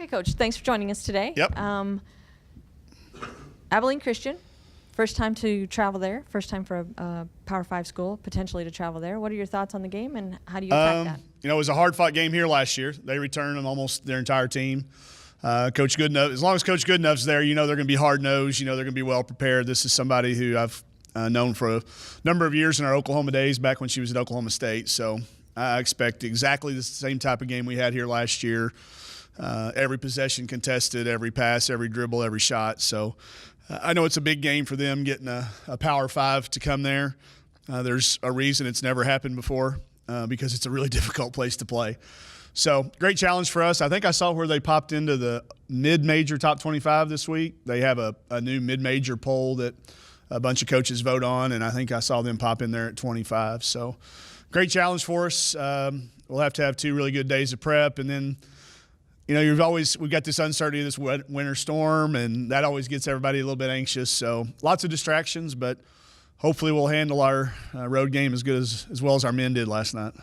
Okay, Coach, thanks for joining us today. Yep. Abilene Christian, first time to travel there, first time for a Power 5 school, potentially to travel there. What are your thoughts on the game, and how do you attack that? It was a hard-fought game here last year. They returned almost their entire team. Coach Goodenough, as long as Coach Goodenough's there, they're going to be hard-nosed. They're going to be well-prepared. This is somebody who I've known for a number of years in our Oklahoma days, back when she was at Oklahoma State. So I expect exactly the same type of game we had here last year. Every possession contested, every pass, every dribble, every shot. So I know it's a big game for them getting a Power 5 to come there. There's a reason it's never happened before because it's a really difficult place to play. So great challenge for us. I think I saw where they popped into the mid-major top 25 this week. They have a new mid-major poll that a bunch of coaches vote on, and I think I saw them pop in there at 25. So great challenge for us. We'll have to have 2 really good days of prep, and then we've got this uncertainty of this winter storm, and that always gets everybody a little bit anxious. So lots of distractions, but hopefully we'll handle our road game as good as well as our men did last night.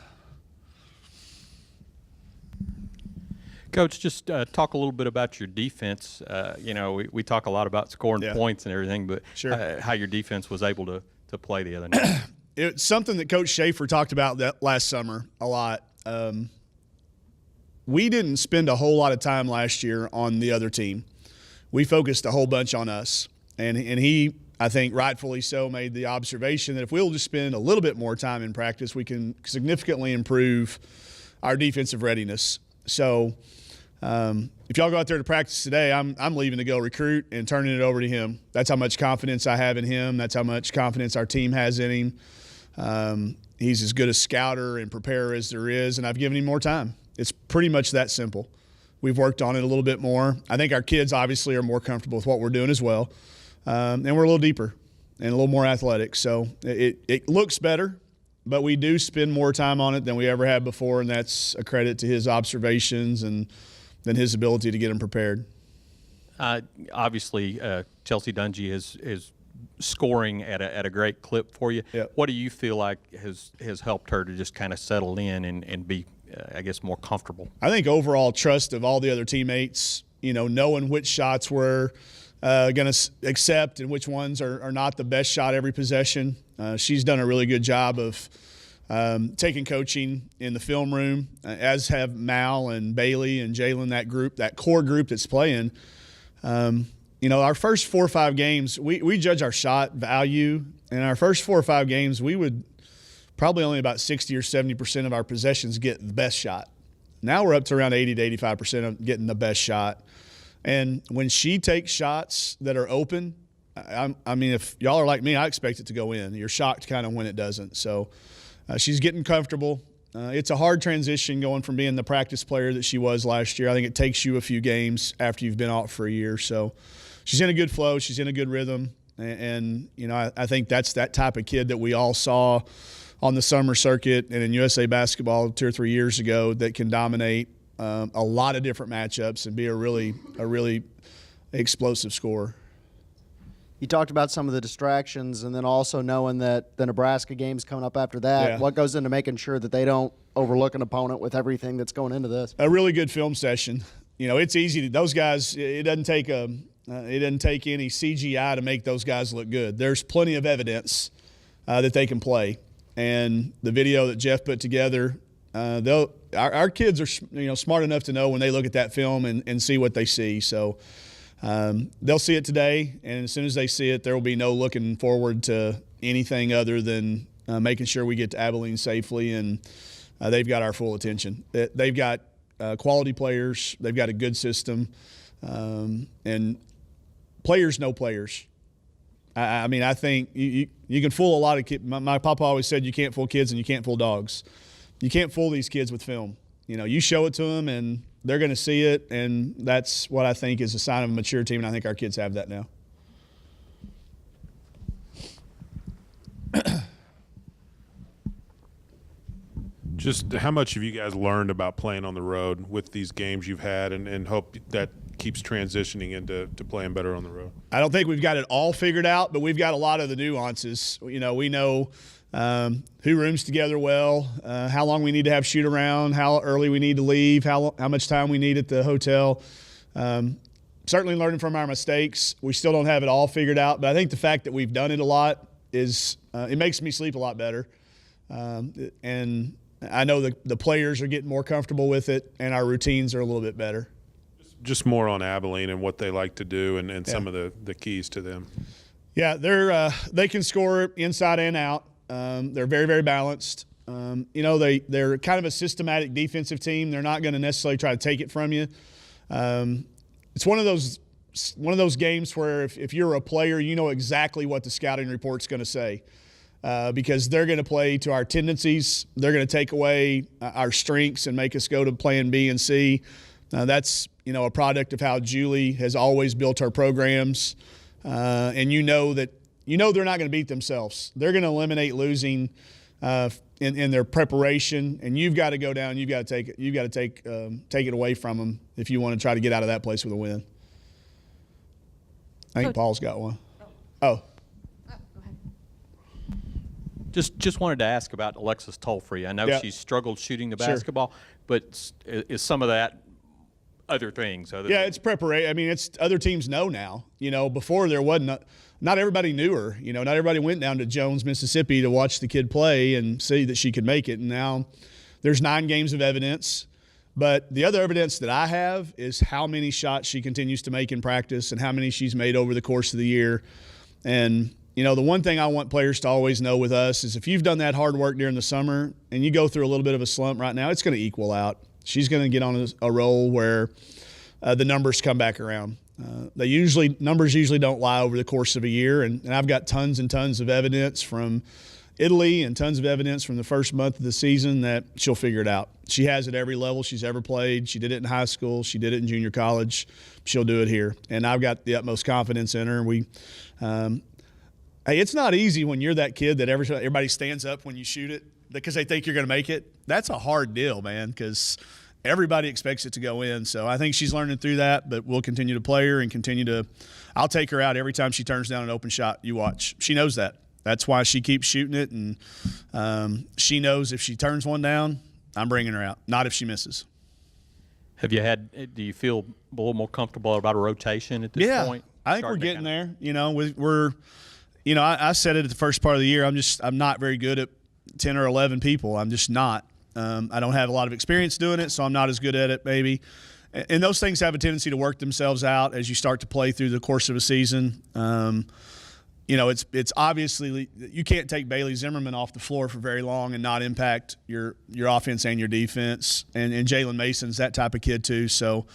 Coach, just talk a little bit about your defense. We talk a lot about scoring points and everything, but sure. How your defense was able to play the other night. It's something that Coach Schaefer talked about that last summer a lot. We didn't spend a whole lot of time last year on the other team. We focused a whole bunch on us. And he, I think rightfully so, made the observation that if we'll just spend a little bit more time in practice, we can significantly improve our defensive readiness. So if y'all go out there to practice today, I'm leaving to go recruit and turning it over to him. That's how much confidence I have in him. That's how much confidence our team has in him. He's as good a scouter and preparer as there is, and I've given him more time. It's pretty much that simple. We've worked on it a little bit more. I think our kids obviously are more comfortable with what we're doing as well. And we're a little deeper and a little more athletic. So it looks better, but we do spend more time on it than we ever have before, and that's a credit to his observations and then his ability to get them prepared. Obviously, Chelsea Dungy is scoring at a great clip for you. Yep. What do you feel like has helped her to just kind of settle in and be I guess more comfortable? I think overall trust of all the other teammates, knowing which shots we're going to accept and which ones are not the best shot every possession. She's done a really good job of taking coaching in the film room, as have Mal and Bailey and Jalen, that core group that's playing. Our first 4 or 5 games, we judge our shot value. In our first 4 or 5 games, we would probably only about 60 or 70% of our possessions get the best shot. Now we're up to around 80 to 85% of getting the best shot. And when she takes shots that are open, I mean, if y'all are like me, I expect it to go in. You're shocked kind of when it doesn't. So she's getting comfortable. It's a hard transition going from being the practice player that she was last year. I think it takes you a few games after you've been out for a year. So she's in a good flow. She's in a good rhythm. And I think that's that type of kid that we all saw on the summer circuit and in USA basketball 2 or 3 years ago that can dominate a lot of different matchups and be a really explosive scorer. You talked about some of the distractions and then also knowing that the Nebraska game's coming up after that. Yeah. What goes into making sure that they don't overlook an opponent with everything that's going into this? A really good film session. It's easy. Those guys, it doesn't take any CGI to make those guys look good. There's plenty of evidence that they can play. And the video that Jeff put together, our kids are smart enough to know when they look at that film and see what they see. So they'll see it today, and as soon as they see it, there will be no looking forward to anything other than making sure we get to Abilene safely, and they've got our full attention. They've got quality players. They've got a good system, and players know players. I mean, I think you can fool a lot of kids. My papa always said you can't fool kids and you can't fool dogs. You can't fool these kids with film. You show it to them and they're going to see it, and that's what I think is a sign of a mature team, and I think our kids have that now. Just how much have you guys learned about playing on the road with these games you've had and hope that keeps transitioning into playing better on the road? I don't think we've got it all figured out, but we've got a lot of the nuances. We know who rooms together well, how long we need to have shoot around, how early we need to leave, how much time we need at the hotel. Certainly learning from our mistakes. We still don't have it all figured out, but I think the fact that we've done it a lot is it makes me sleep a lot better. And I know the players are getting more comfortable with it, and our routines are a little bit better. Just more on Abilene and what they like to do and some of the keys to them. Yeah, they can score inside and out. They're very, very balanced. They're kind of a systematic defensive team. They're not going to necessarily try to take it from you. It's one of those games where if you're a player, you know exactly what the scouting report's going to say. Because they're going to play to our tendencies. They're going to take away our strengths and make us go to plan B and C. That's a product of how Julie has always built her programs. And they're not going to beat themselves. They're going to eliminate losing in their preparation, and you've got to go down. You've got to take it. You've got to take it away from them if you want to try to get out of that place with a win. I think Paul's got one. Oh. Just wanted to ask about Alexis Tolfree. I know she's struggled shooting the basketball, but is some of that other things? It's preparation. I mean, it's other teams know now. Before there wasn't. Not everybody knew her. Not everybody went down to Jones, Mississippi to watch the kid play and see that she could make it. And now there's 9 games of evidence. But the other evidence that I have is how many shots she continues to make in practice and how many she's made over the course of the year. And the one thing I want players to always know with us is if you've done that hard work during the summer and you go through a little bit of a slump right now, it's going to equal out. She's going to get on a roll where the numbers come back around. Numbers usually don't lie over the course of a year, and I've got tons and tons of evidence from Italy and tons of evidence from the first month of the season that she'll figure it out. She has at every level she's ever played. She did it in high school. She did it in junior college. She'll do it here, and I've got the utmost confidence in her. Hey, it's not easy when you're that kid that everybody stands up when you shoot it because they think you're going to make it. That's a hard deal, man, because everybody expects it to go in. So I think she's learning through that, but we'll continue to play her and I'll take her out every time she turns down an open shot. You watch. She knows that. That's why she keeps shooting it, and she knows if she turns one down, I'm bringing her out, not if she misses. Do you feel a little more comfortable about a rotation at this point? I think we're getting there. I said it at the first part of the year. I'm not very good at 10 or 11 people. I'm just not. I don't have a lot of experience doing it, so I'm not as good at it maybe. And those things have a tendency to work themselves out as you start to play through the course of a season. It's obviously you can't take Bailey Zimmerman off the floor for very long and not impact your offense and your defense. And Jalen Mason's that type of kid too. So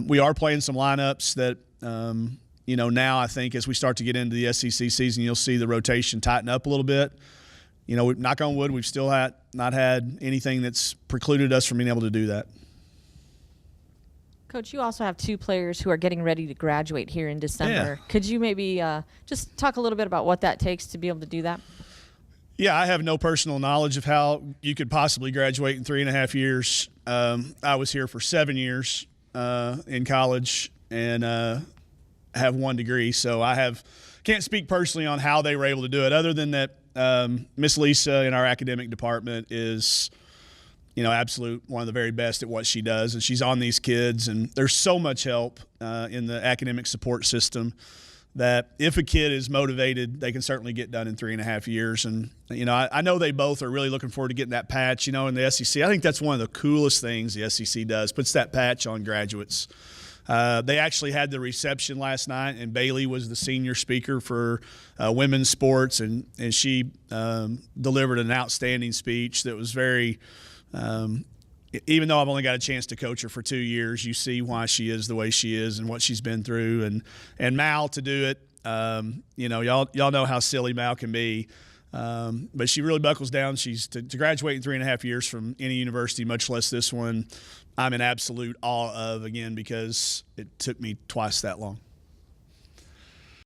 we are playing some lineups that now I think as we start to get into the SEC season, you'll see the rotation tighten up a little bit. Knock on wood, we've still not had anything that's precluded us from being able to do that. Coach, you also have 2 players who are getting ready to graduate here in December. Could you maybe just talk a little bit about what that takes to be able to do that? Yeah, I have no personal knowledge of how you could possibly graduate in 3.5 years. I was here for 7 years in college and have 1 degree, so can't speak personally on how they were able to do it, other than that Miss Lisa in our academic department is absolute one of the very best at what she does, and she's on these kids, and there's so much help in the academic support system that if a kid is motivated, they can certainly get done in 3.5 years. And I know they both are really looking forward to getting that patch in the SEC. I think that's one of the coolest things the SEC does, puts that patch on graduates. They actually had the reception last night, and Bailey was the senior speaker for women's sports, and she delivered an outstanding speech that was very even though I've only got a chance to coach her for 2 years, you see why she is the way she is and what she's been through. And Mal to do it, y'all know how silly Mal can be. But she really buckles down. She's to graduate in 3.5 years from any university, much less this one, I'm in absolute awe of, again, because it took me twice that long.